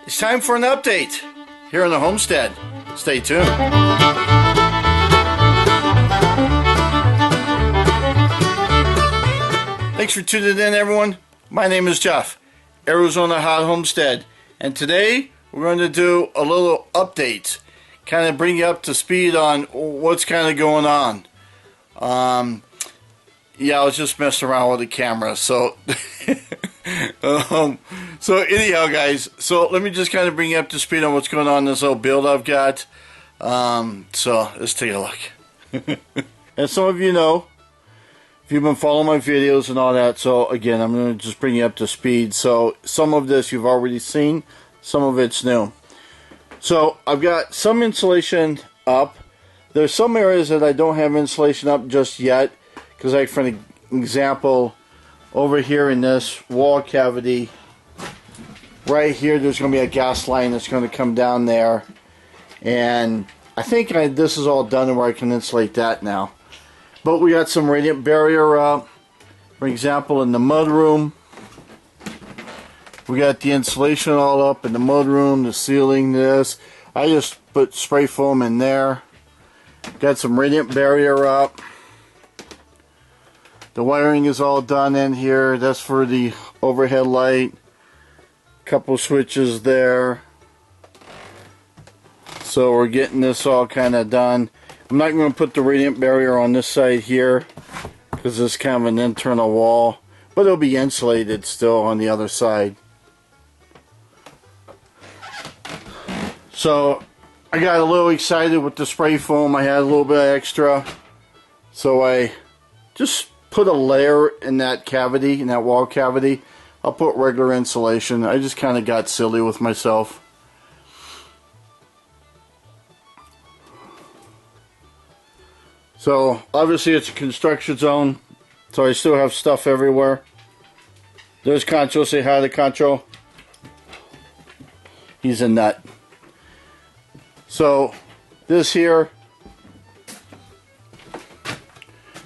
It's time for an update here on the homestead. Stay tuned. Thanks for tuning in, everyone. My name is Jeff, Arizona Hot Homestead, and today we're going to do a little update, kind of bring you up to speed on what's kind of going on. Yeah, I was just messing around with the camera, so so anyhow, guys, so let me just kind of bring you up to speed on what's going on in this little build I've got. So let's take a look. As some of you know, if you've been following my videos and all that, so again, I'm going to just bring you up to speed. So some of this you've already seen, some of it's new. So I've got some insulation up. There's some areas that I don't have insulation up just yet, because like for an example, over here in this wall cavity, right here, there's going to be a gas line that's going to come down there, and I think this is all done where I can insulate that now. But we got some radiant barrier up. For example, in the mudroom, we got the insulation all up in the mudroom, the ceiling, this. I just put spray foam in there. Got some radiant barrier up. The wiring is all done in here. That's for the overhead light. Couple switches there. So we're getting this all kind of done. I'm not going to put the radiant barrier on this side here because it's kind of an internal wall, but it'll be insulated still on the other side. So I got a little excited with the spray foam. I had a little bit extra, so I just put a layer in that cavity, in that wall cavity. I'll put regular insulation. I just kind of got silly with myself. So obviously it's a construction zone, so I still have stuff everywhere. There's Concho. Say hi to Concho. He's a nut. So this here,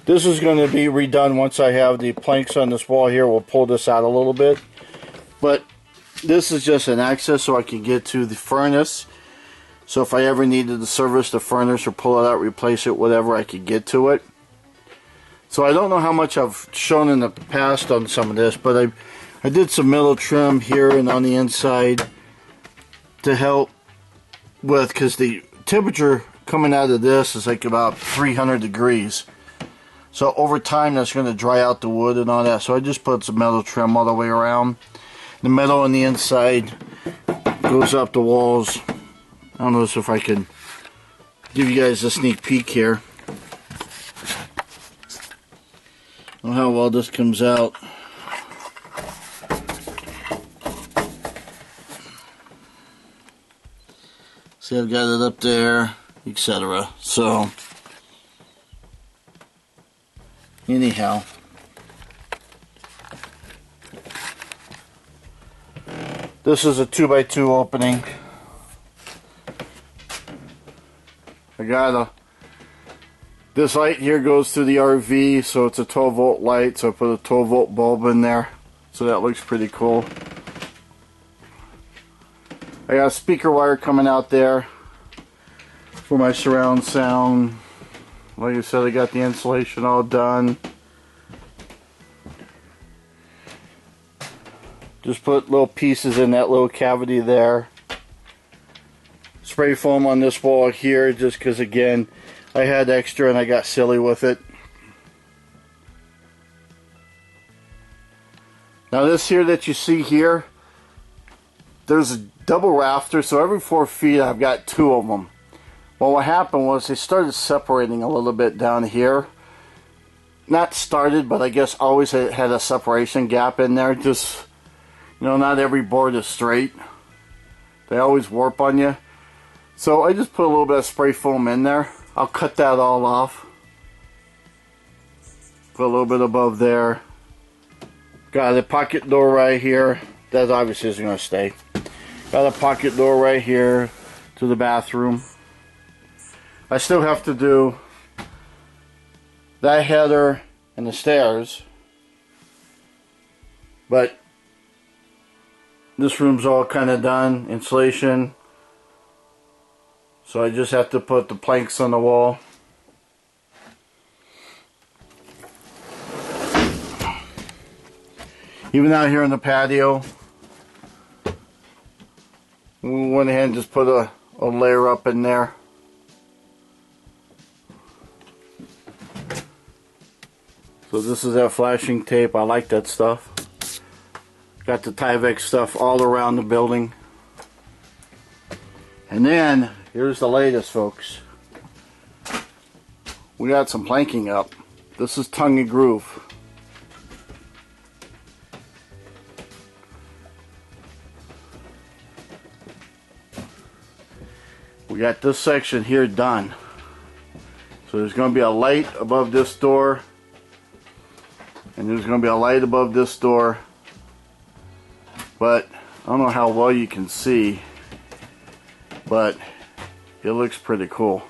this is going to be redone once I have the planks on this wall here. We'll pull this out a little bit. But this is just an access so I can get to the furnace. So if I ever needed to service the furnace or pull it out, replace it, whatever, I could get to it. So I don't know how much I've shown in the past on some of this, but I did some metal trim here and on the inside to help with, because the temperature coming out of this is like about 300 degrees. So over time that's going to dry out the wood and all that. So I just put some metal trim all the way around. The metal on the inside goes up the walls. I don't know if I can give you guys a sneak peek here. I don't know how well this comes out. See, I've got it up there, etc. So anyhow, this is a 2x2 opening. I got this light here goes through the RV, so it's a 12 volt light, so I put a 12 volt bulb in there, so that looks pretty cool. I got a speaker wire coming out there for my surround sound. Like I said, I got the insulation all done. Just put little pieces in that little cavity there. Spray foam on this wall here just because, again, I had extra and I got silly with it. Now this here that you see here, there's a double rafter, so every 4 feet I've got 2 of them. Well, what happened was they started separating a little bit down here. Not started, but I guess always had a separation gap in there. Just, you know, not every board is straight. They always warp on you. So I just put a little bit of spray foam in there. I'll cut that all off. Put a little bit above there. Got a pocket door right here. That obviously isn't going to stay. Got a pocket door right here to the bathroom. I still have to do that header and the stairs. But this room's all kind of done, insulation. So I just have to put the planks on the wall. Even out here in the patio, we went ahead and just put a layer up in there. So this is that flashing tape. I like that stuff. Got the Tyvek stuff all around the building. And then, here's the latest, folks. We got some planking up. This is tongue and groove. We got this section here done. So there's going to be a light above this door. And there's going to be a light above this door. But I don't know how well you can see. But it looks pretty cool.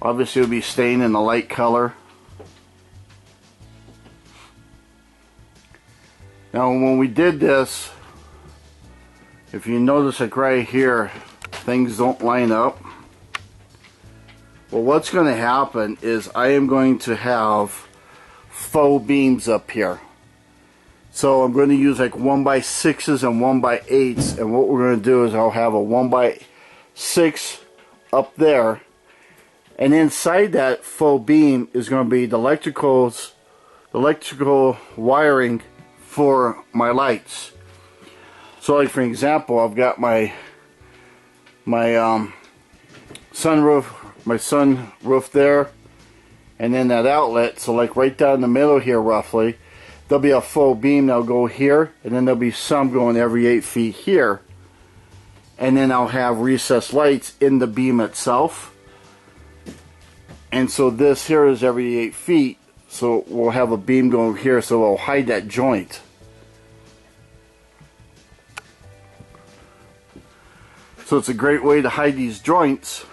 Obviously it'll be staying in the light color. Now when we did this, if you notice like right here, things don't line up. Well, what's going to happen is I am going to have faux beams up here. So I'm going to use like 1x6s and 1x8s, and what we're going to do is I'll have a 1x6 up there, and inside that faux beam is going to be the electrical wiring for my lights. So like for example, I've got my sunroof there, and then that outlet. So like right down the middle here roughly, there'll be a faux beam that'll go here, and then there'll be some going every 8 feet here, and then I'll have recessed lights in the beam itself. And so this here is every 8 feet, so we'll have a beam going here, so it'll hide that joint. So it's a great way to hide these joints,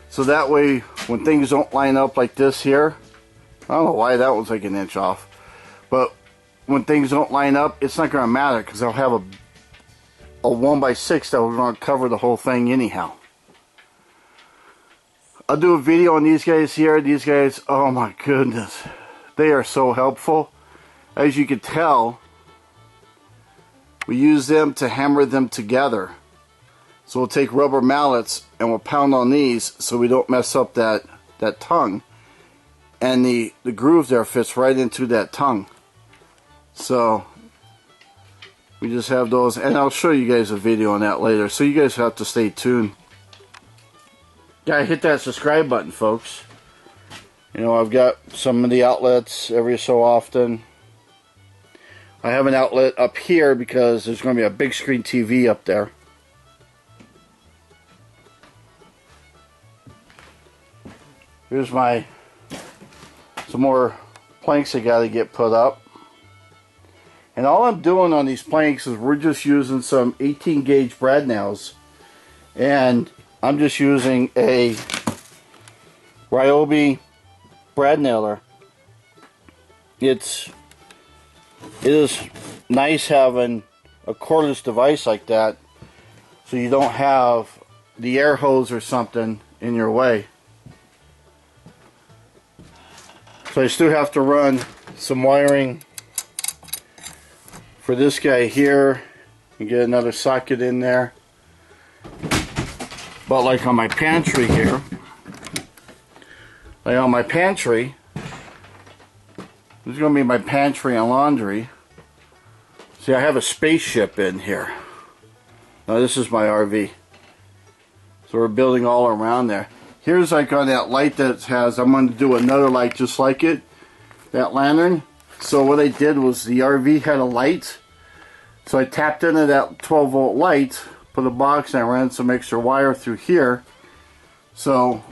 so that way when things don't line up like this here, I don't know why that was like an inch off, but when things don't line up, it's not going to matter because I'll have a 1x6 that will going to cover the whole thing anyhow. I'll do a video on these guys here. These guys, oh my goodness, they are so helpful. As you can tell, we use them to hammer them together. So we'll take rubber mallets and we'll pound on these so we don't mess up that tongue. And the groove there fits right into that tongue. So we just have those, and I'll show you guys a video on that later. So you guys have to stay tuned. Gotta hit that subscribe button, folks. You know, I've got some of the outlets every so often. I have an outlet up here because there's going to be a big screen TV up there. Here's some more planks I got to get put up. And all I'm doing on these planks is we're just using some 18 gauge brad nails. And I'm just using a Ryobi brad nailer. It is nice having a cordless device like that, so you don't have the air hose or something in your way. So I still have to run some wiring for this guy here and get another socket in there. But like on my pantry here, this is going to be my pantry and laundry. See, I have a spaceship in here. Now this is my RV. So we're building all around there. Here's like on that light that has, I'm going to do another light just like it, that lantern. So what I did was the RV had a light, so I tapped into that 12 volt light, put a box, and I ran some extra wire through here. So,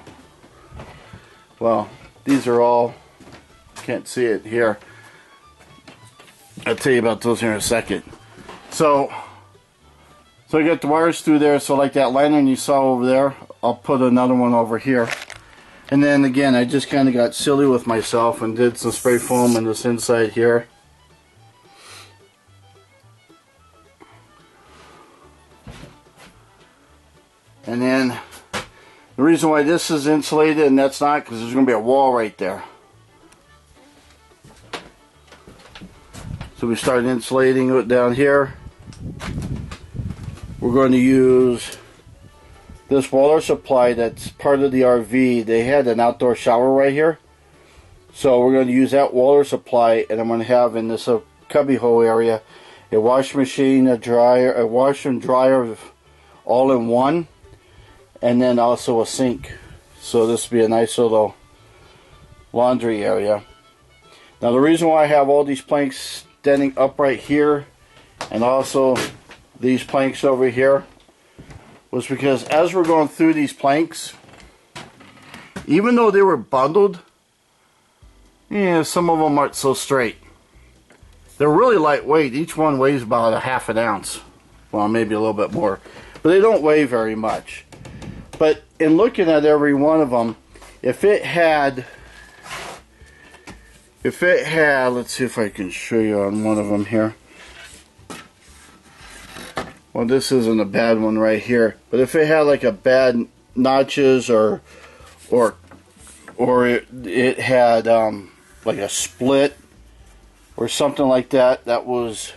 well, these are all, can't see it here. I'll tell you about those here in a second. So I got the wires through there, so like that lantern you saw over there, I'll put another one over here. And then again, I just kind of got silly with myself and did some spray foam in this inside here. And then the reason why this is insulated and that's not, because there's going to be a wall right there. So we start insulating it down here. We're going to use this water supply that's part of the RV. They had an outdoor shower right here. So we're going to use that water supply, and I'm going to have in this cubby hole area a washing machine, a dryer, a washer and dryer all in one, and then also a sink. So this will be a nice little laundry area. Now the reason why I have all these planks standing upright here and also these planks over here was because as we're going through these planks, even though they were bundled, yeah, some of them aren't so straight. They're really lightweight. Each one weighs about a half an ounce. Well, maybe a little bit more. But they don't weigh very much. But in looking at every one of them, if it had, let's see if I can show you on one of them here. Well, this isn't a bad one right here. But if it had like a bad notches or it had like a split or something like that that was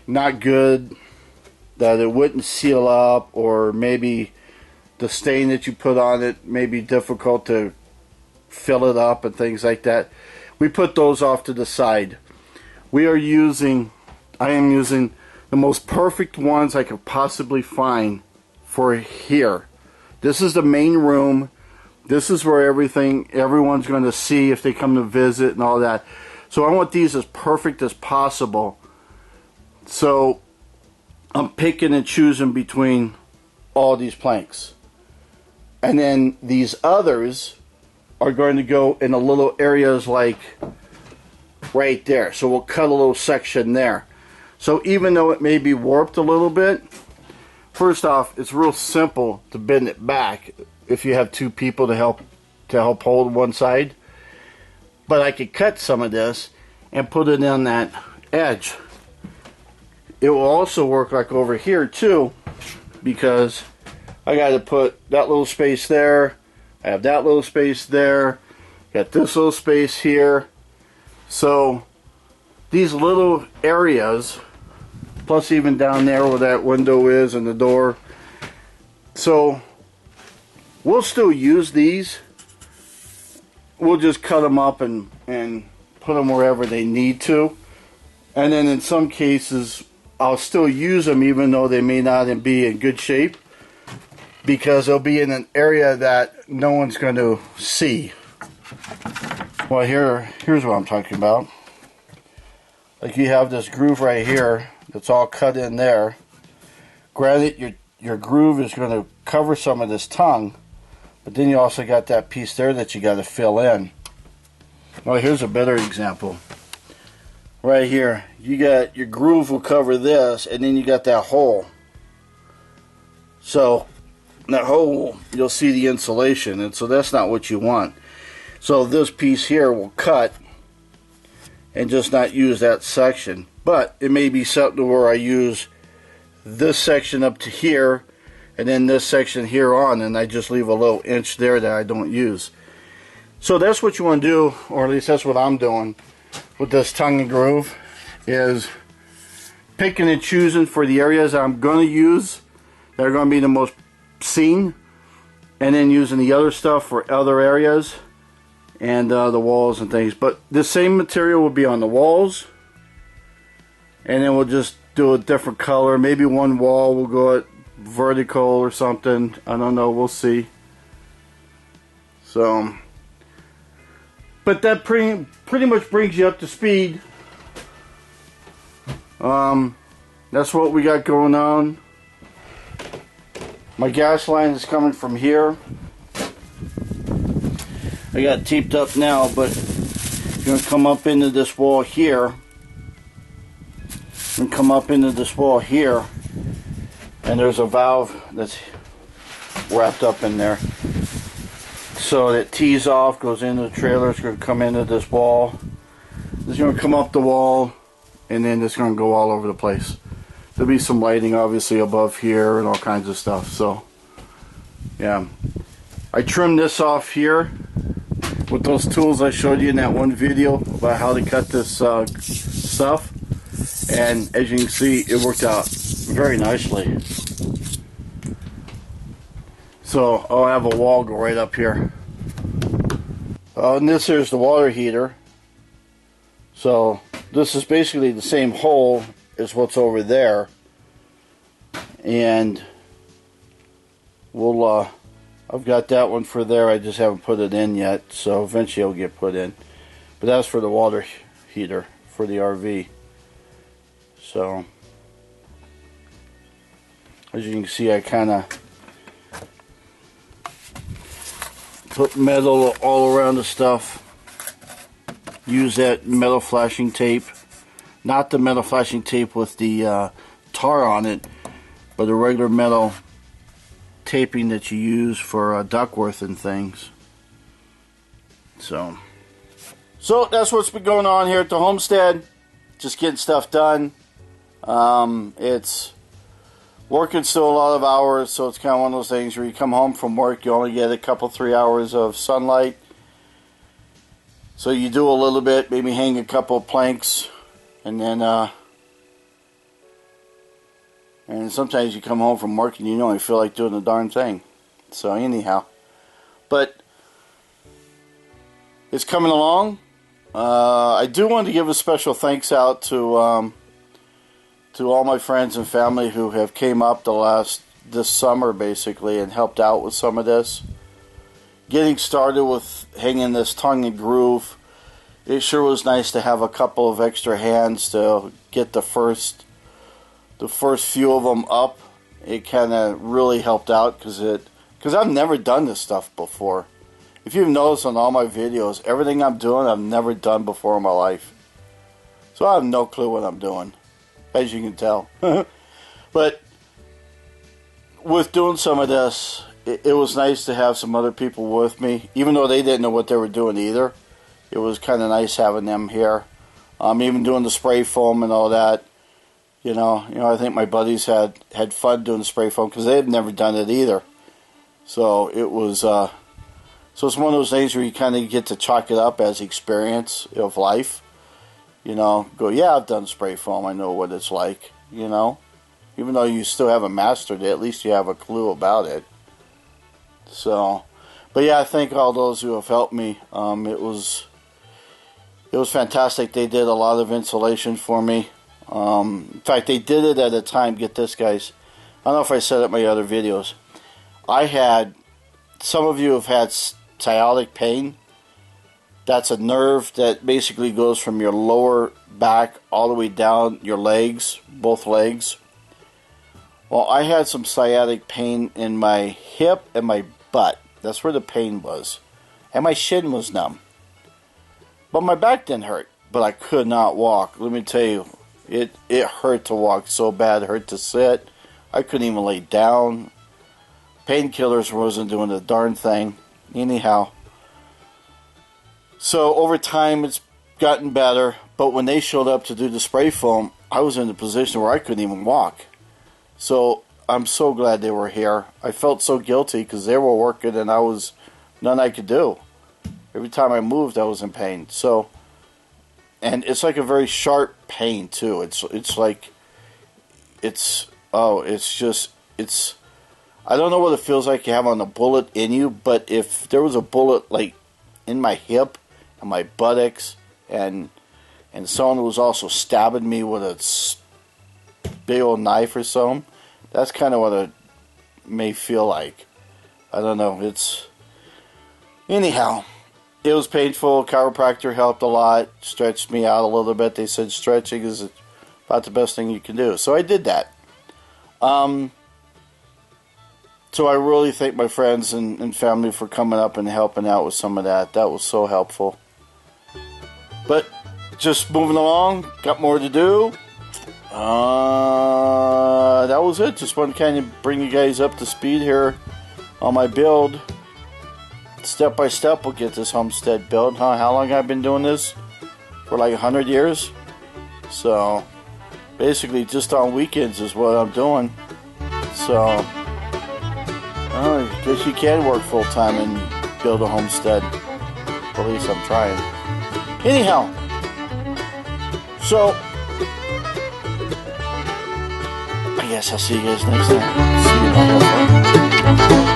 not good, that it wouldn't seal up, or maybe the stain that you put on it may be difficult to fill it up and things like that, we put those off to the side. I am using the most perfect ones I could possibly find for here. This is the main room. This is where everyone's going to see if they come to visit and all that. So I want these as perfect as possible. So I'm picking and choosing between all these planks. And then these others are going to go in the little areas like right there. So we'll cut a little section there. So even though it may be warped a little bit, first off, it's real simple to bend it back if you have two people to help hold one side. But I could cut some of this and put it on that edge. It will also work like over here too, because I got to put that little space there, I have that little space there, got this little space here. So these little areas, plus even down there where that window is and the door, so we'll still use these. We'll just cut them up and put them wherever they need to. And then in some cases, I'll still use them even though they may not be in good shape, because they'll be in an area that no one's going to see. Well, here's what I'm talking about. Like you have this groove right here that's all cut in there. Granted, your groove is going to cover some of this tongue, but then you also got that piece there that you got to fill in. Well, here's a better example. Right here, you got your groove will cover this, and then you got that hole. So that hole, you'll see the insulation, and so that's not what you want. So this piece here will cut and just not use that section. But it may be something where I use this section up to here, and then this section here on, and I just leave a little inch there that I don't use. So that's what you want to do, or at least that's what I'm doing with this tongue and groove, is picking and choosing for the areas I'm going to use that are going to be the most seen, and then using the other stuff for other areas and the walls and things. But the same material will be on the walls, and then we'll just do a different color. Maybe one wall will go at vertical or something. I don't know, we'll see. So, but that pretty much brings you up to speed. That's what we got going on. My gas line is coming from here. I got it taped up now, but you're going to come up into this wall here. And come up into this wall here. And there's a valve that's wrapped up in there. So it tees off, goes into the trailer. It's going to come into this wall. It's going to come up the wall, and then it's going to go all over the place. there'll be some lighting obviously above here and all kinds of stuff. So yeah, I trimmed this off here with those tools I showed you in that one video about how to cut this stuff, and as you can see, it worked out very nicely. So I'll have a wall go right up here. And this here's the water heater. So this is basically the same hole as what's over there, and we'll I've got that one for there. I just haven't put it in yet, so eventually it'll get put in. But that's for the water heater for the RV. So as you can see, I kind of put metal all around the stuff. Use that metal flashing tape, not the metal flashing tape with the tar on it, but the regular metal taping that you use for ductwork and things. So that's what's been going on here at the homestead. Just getting stuff done. It's working still a lot of hours, so it's kind of one of those things where you come home from work, you only get a couple 3 hours of sunlight. So you do a little bit, maybe hang a couple of planks, and then and sometimes you come home from work and you don't even feel like doing the darn thing. So anyhow, but it's coming along. I do want to give a special thanks out to all my friends and family who have came up this summer basically and helped out with some of this. Getting started with hanging this tongue and groove, it sure was nice to have a couple of extra hands to get the first few of them up. It kind of really helped out because I've never done this stuff before. If you've noticed on all my videos, everything I'm doing I've never done before in my life. So I have no clue what I'm doing, as you can tell. But with doing some of this, it was nice to have some other people with me, even though they didn't know what they were doing either. It was kind of nice having them here. Even doing the spray foam and all that. You know, I think my buddies had fun doing the spray foam because they had never done it either. So it was, so it's one of those things where you kind of get to chalk it up as experience of life. You know, go, yeah, I've done spray foam. I know what it's like. You know, even though you still haven't mastered it, at least you have a clue about it. So, but yeah, I thank all those who have helped me. It was fantastic. They did a lot of insulation for me. In fact, they did it at a time, get this guys, I don't know if I said it in my other videos, some of you have had sciatic pain. That's a nerve that basically goes from your lower back all the way down your legs, both legs. Well, I had some sciatic pain in my hip and my butt. That's where the pain was. And my shin was numb. But my back didn't hurt. But I could not walk. Let me tell you, it hurt to walk so bad. It hurt to sit. I couldn't even lay down. Painkillers wasn't doing the darn thing. Anyhow. So over time it's gotten better. But when they showed up to do the spray foam, I was in a position where I couldn't even walk. So I'm so glad they were here. I felt so guilty because they were working and nothing I could do. Every time I moved, I was in pain. So, and it's like a very sharp pain too. It's I don't know what it feels like you have on a bullet in you, but if there was a bullet like in my hip and my buttocks and someone was also stabbing me with a big old knife or something, that's kind of what it may feel like. I don't know. Anyhow, it was painful. Chiropractor helped a lot. Stretched me out a little bit. They said stretching is about the best thing you can do. So I did that. So I really thank my friends and family for coming up and helping out with some of that. That was so helpful. But just moving along. Got more to do. That was it. Just wanted to kind of bring you guys up to speed here on my build. Step by step, we'll get this homestead built. How long I've been doing this? For like 100 years. So, basically just on weekends is what I'm doing. So, I guess you can work full time and build a homestead. At least I'm trying. Anyhow, so I guess I'll see you guys next time. See you.